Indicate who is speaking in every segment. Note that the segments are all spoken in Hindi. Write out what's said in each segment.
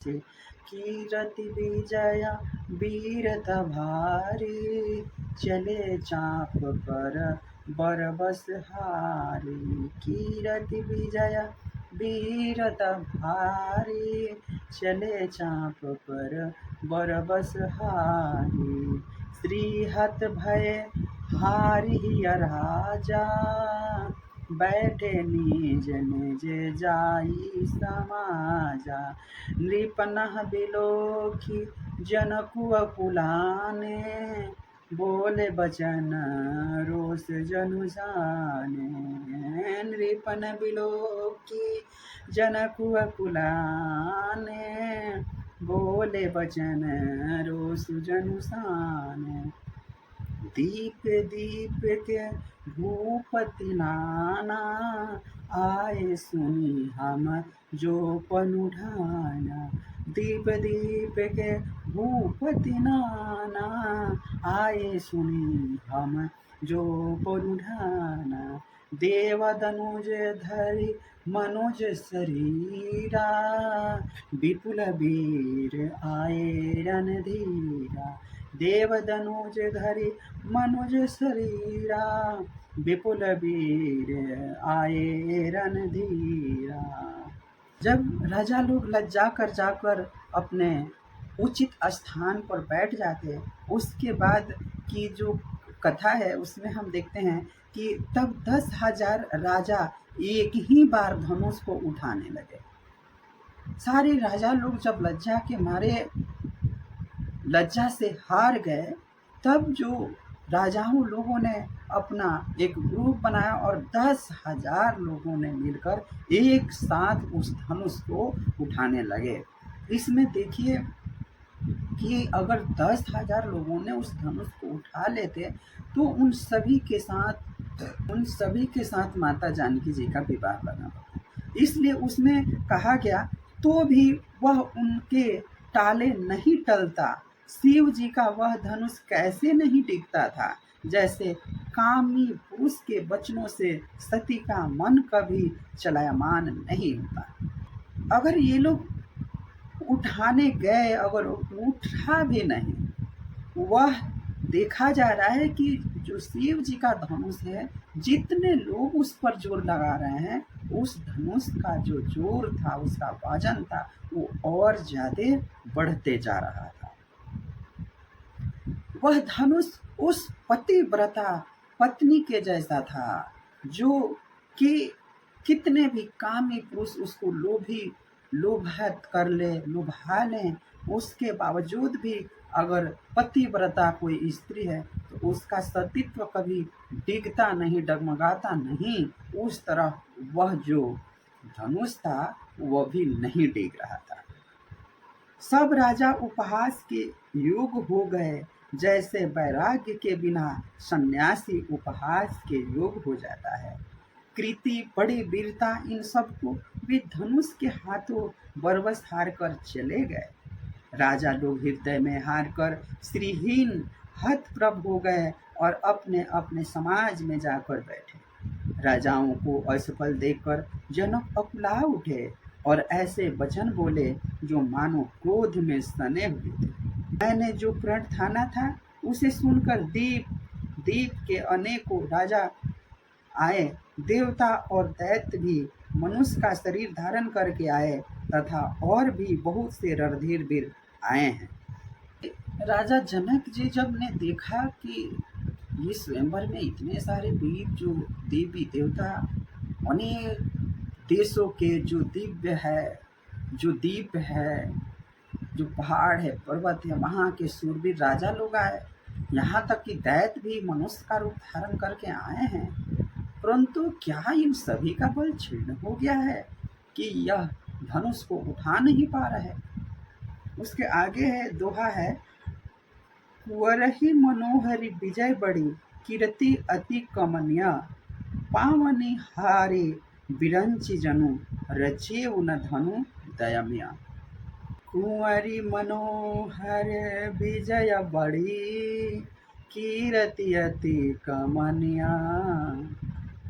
Speaker 1: से कीरति विजय वीरत भारी, चले चाप पर बरबस हारी। कीरति विजय वीरत भारी, चले चाप पर बरबस हारी। श्रीहत भय हारी राजा, बैठे निज निज जाई समाजा। नृपनः बिलोखी जनकु अकुलाने, बोले बचन रोष जनु जाने। नृपन बिलोखी जनकु अकुलाने, बोले बचन रोष जनु जाने। दीप दीप के भूपति नाना, आए सुनी हम जो पनुढ़ाना। दीप दीप के भूपति नाना, आए सुनी हम जो पनुढ़ाना। देव दनुज धरि मनोज शरीरा, विपुल वीर आए रणधीरा। देव दनुज धरि मनुज शरीरा, विपुल वीर आए रणधीरा। जब राजा लोग लज्जा कर जाकर अपने उचित स्थान पर बैठ जाते, उसके बाद की जो कथा है उसमें हम देखते हैं कि तब 10,000 राजा एक ही बार धनुष को उठाने लगे। सारे राजा लोग जब लज्जा के मारे लज्जा से हार गए, तब जो राजाओं लोगों ने अपना एक ग्रुप बनाया और 10,000 लोगों ने मिलकर एक साथ उस धनुष को उठाने लगे। इसमें देखिए कि अगर 10,000 लोगों ने उस धनुष को उठा लेते तो उन सभी के साथ माता जानकी जी का विवाह करना पड़ता। इसलिए उसमें कहा गया तो भी वह उनके टाले नहीं टलता, शिव जी का वह धनुष कैसे नहीं टिकता था। जैसे कामी पुरुष के वचनों से सती का मन कभी चलायमान नहीं होता। अगर ये लोग उठाने गए, अगर उठा भी नहीं, वह देखा जा रहा है कि जो शिव जी का धनुष है, जितने लोग उस पर जोर लगा रहे हैं, उस धनुष का जो जोर था, उसका वजन था, वो और ज्यादा बढ़ते जा रहा था। वह धनुष उस पतिव्रता पत्नी के जैसा था, जो कि कितने भी कामी पुरुष उसको लोभात कर ले, लुभा लें, उसके बावजूद भी अगर पतिव्रता कोई स्त्री है तो उसका सतीत्व कभी डिगता नहीं, डगमगाता नहीं। उस तरह वह जो धनुष था वह भी नहीं डिग रहा था। सब राजा उपहास के योग हो गए, जैसे वैराग्य के बिना सन्यासी उपहास के योग हो जाता है। कृति बड़ी वीरता इन सबको वे धनुष के हाथों बरबस हार कर चले गए। राजा लोग हृदय में हार कर श्रीहीन हतप्रभ हो गए और अपने अपने समाज में जाकर बैठे। राजाओं को असफल देखकर जनक अकुला उठे और ऐसे वचन बोले जो मानो क्रोध में सने हुए थे। मैंने जो प्रण ठाना था उसे सुनकर दीप के अनेकों राजा आए, देवता और दैत्य भी मनुष्य का शरीर धारण करके आए तथा और भी बहुत से रणधीर वीर आए हैं। राजा जनक जी जब ने देखा कि ये स्वयंवर में इतने सारे वीर, जो देवी देवता, अनेक देशों के जो दिव्य है, जो दीप है, जो पहाड़ है, पर्वत है, वहाँ के शूरवीर राजा लोग आए, यहाँ तक कि दैत्य भी मनुष्य का रूप धारण करके आए हैं, परंतु क्या इन सभी का बल क्षीण हो गया है कि यह धनुष को उठा नहीं पा रहे। उसके आगे है दोहा है, कुंवरहि मनोहरी विजय बड़ी, कीर्ति अति कमनीय, पावनी हारे बिरंची जनु, रचेउ न धनु दयमीय। कुंवरी मनोहर विजय बड़ी, कीर्ति अति कमनीय,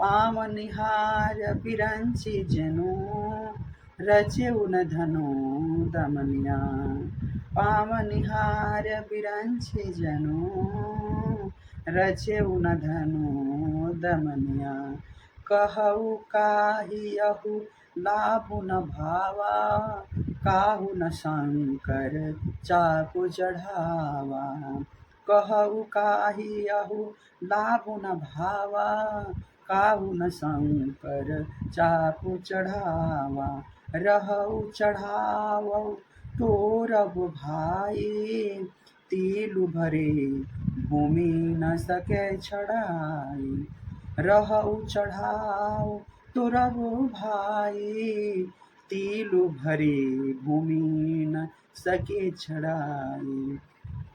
Speaker 1: पावनिहार बिरंची जनु, रचेउ न धनु दमनिया पावनिहार बिरंछि जनु रचेउ न धनु दमनिया कहु काहियहु लाभु न भावा काहु न शंकर चाकु चढ़ावा कहु काहियहु लाभु न भावा काहु न शंकर चाकु चढ़ावा रहु चढ़ावौ तोरब भाई तिलु भरे भूमि न सके छड़ाई रहु चढ़ाओ तोरब भाई तिलु भरे भूमि न सके छड़ाई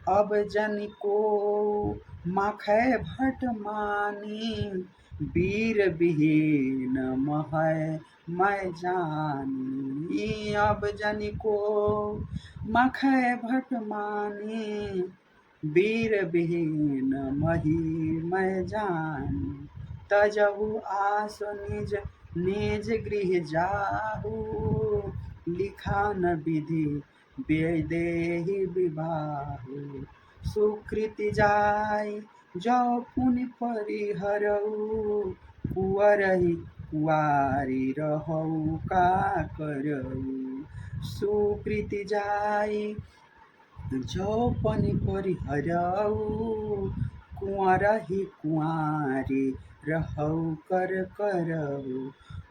Speaker 1: अब जन को माखै भट मानी वीर विहीन महै मैं जानी अब जन को माखै भट मानी वीर विहीन मही मैं जानी तजहु आस निज निज गृह जाहू लिखा न विधि बेदेहि विवाहु सुकृति जाय जो पुनि परिहरऊ कुंवरहि कुआरी रहऊ का करऊ सुकृति जाय जो पुनि परिहरऊ कुंवरहि कुआरी रहऊ कर करऊ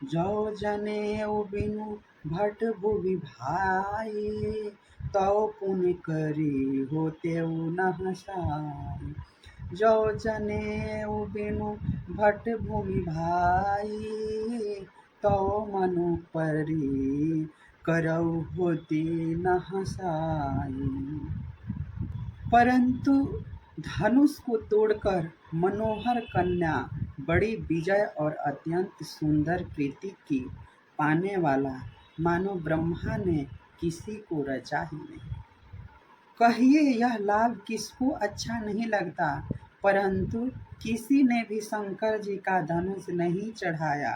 Speaker 1: जो जनेऊ बिनु भट भुवि भाई तौ पुनि करी होतेउ न हसाई जो जनेऊ बिनु भट भूमि भाई तौ मनु परी करऊ होती न हसाई परंतु धनुष को तोड़कर मनोहर कन्या बड़ी विजय और अत्यंत सुंदर कृति की पाने वाला मानो ब्रह्मा ने किसी को रचा ही नहीं। कहिए यह लाभ किसको अच्छा नहीं लगता, परंतु किसी ने भी शंकर जी का धनुष नहीं चढ़ाया।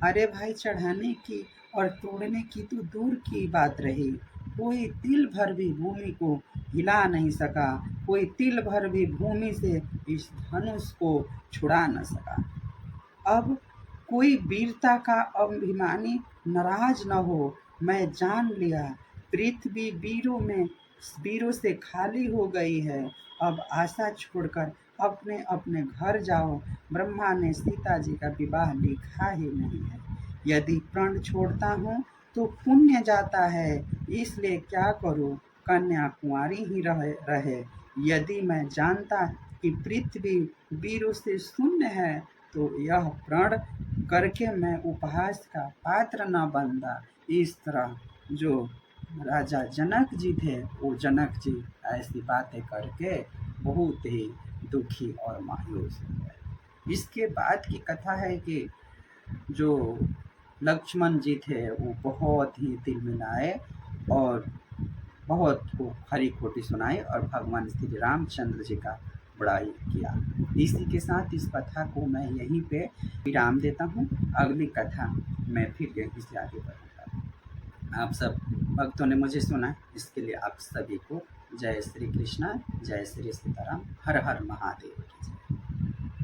Speaker 1: अरे भाई, चढ़ाने की और तोड़ने की तो दूर की बात रही, कोई तिल भर भी भूमि को हिला नहीं सका, कोई तिल भर भी भूमि से इस धनुष को छुड़ा न सका। अब कोई वीरता का अभिमानी नाराज न हो। मैं जान लिया पृथ्वी वीरों से खाली हो गई है। अब आशा छोड़कर अपने अपने घर जाओ। ब्रह्मा ने सीता जी का विवाह लिखा ही नहीं है। यदि प्रण छोड़ता हूँ तो पुण्य जाता है, इसलिए क्या करूँ, कन्या कुंवारी ही रहे। यदि मैं जानता कि पृथ्वी वीरों से शून्य है तो यह प्रण करके मैं उपहास का पात्र न बनता। इस तरह जो राजा जनक जी थे, वो जनक जी ऐसी बातें करके बहुत ही दुखी और मायूस हो गए। इसके बाद की कथा है कि जो लक्ष्मण जी थे वो बहुत ही दिल मिलाए और बहुत को खरी खोटी सुनाई और भगवान श्री रामचंद्र जी का बड़ाई किया। इसी के साथ इस कथा को मैं यहीं पे विराम देता हूँ। अगली कथा मैं फिर यहीं से आगे बढ़ूँगा। आप सब भक्तों ने मुझे सुना, इसके लिए आप सभी को जय श्री कृष्णा, जय श्री सीताराम, हर हर महादेव।